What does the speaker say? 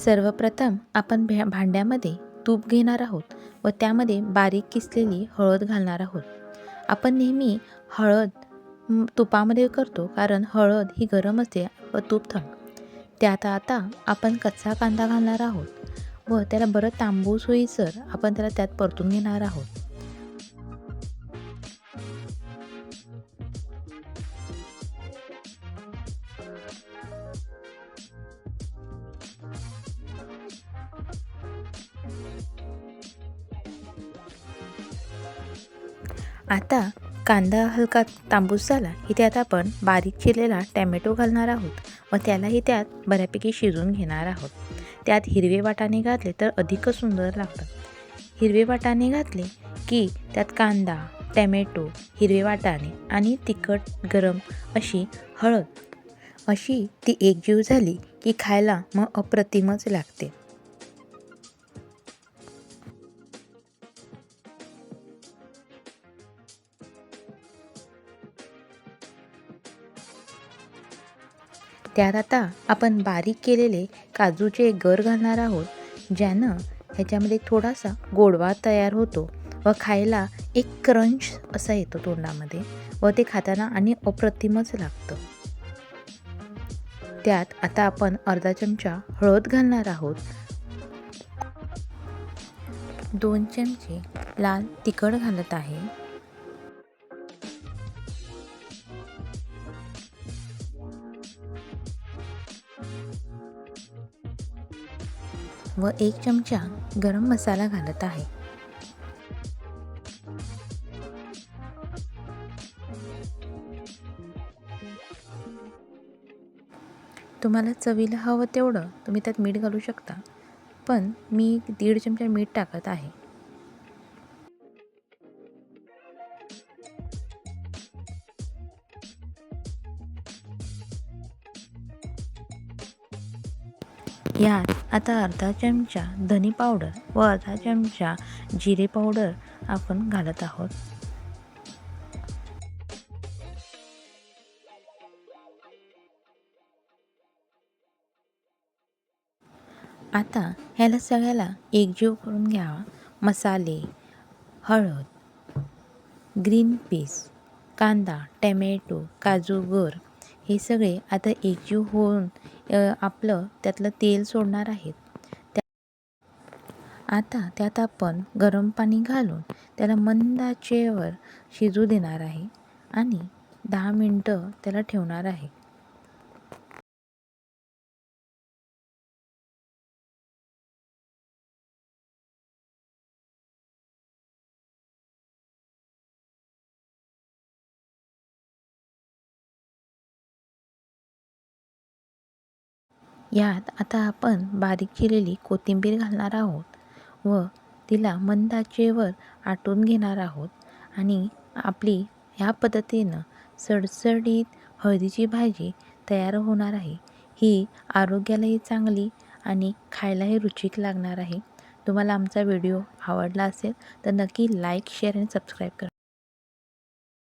सर्वप्रथम आपण भांड्यामध्ये तूप घेणार आहोत व त्यामध्ये बारीक किसलेली हळद घालणार आहोत. आपण नेहमी हळद तुपामध्ये करतो कारण हळद ही गरम असते व तूप थंड. त्यात आता आपण कच्चा कांदा घालणार आहोत व त्याला बरं तांबूस होईसर आपण त्याला त्यात परतून घेणार आहोत. आता कांदा हलका तांबूस झाला की त्यात आपण बारीक चिरलेला टॅमॅटो घालणार आहोत व त्यालाही त्यात बऱ्यापैकी शिजवून घेणार आहोत. त्यात हिरवे वाटाणे घातले तर अधिकच सुंदर लागतात. हिरवे वाटाणे घातले की त्यात कांदा, टॅमॅटो, हिरवे वाटाणे आणि तिखट गरम अशी हळद अशी ती एकजीव झाली की खायला मग अप्रतिमच लागते. त्यात आता आपण बारीक केलेले काजूचे गर घालणार आहोत, ज्यानं ह्याच्यामध्ये थोडासा गोडवा तयार होतो व खायला एक क्रंच असा येतो तोंडामध्ये व ते खाताना आणि अप्रतिमच लागतं. त्यात आता आपण अर्धा चमचा हळद घालणार आहोत. 2 चमचे लाल तिखट घालत आहे. व 1 चमचा गरम मसाला घालत आहे. तुम्हाला चवीला हवं तेवढं तुम्ही त्यात मीठ घालू शकता, पण मी 1.5 चमचा मीठ टाकत आहे. यात आता अर्धा चमचा धने पावडर व अर्धा चमचा जिरे पावडर आपण घालत आहोत. आता ह्याला सगळ्याला एकजीव करून घ्यावा. मसाले, हळद, ग्रीन पीस, कांदा, टॅमॅटो, काजू गर हे सगळे आता एकजीव होऊन आपलं त्यातलं तेल सोडणार आहेत. आता त्यात आपण गरम पाणी घालून त्याला मंद आचेवर शिजू देणार आहे आणि 10 मिनटं त्याला ठेवणार आहे. यात आता आपण बारीक चिरलेली कोथिंबीर घालणार आहोत व तिला मंद आचेवर आटून घेणार आहोत आणि आपली ह्या पद्धतीनं सडसडीत हळदीची भाजी तयार होणार आहे. ही आरोग्यालाही चांगली आणि खायलाही रुचिक लागणार आहे. तुम्हाला आमचा व्हिडिओ आवडला असेल तर नक्की लाईक, शेअर आणि सबस्क्राईब करा.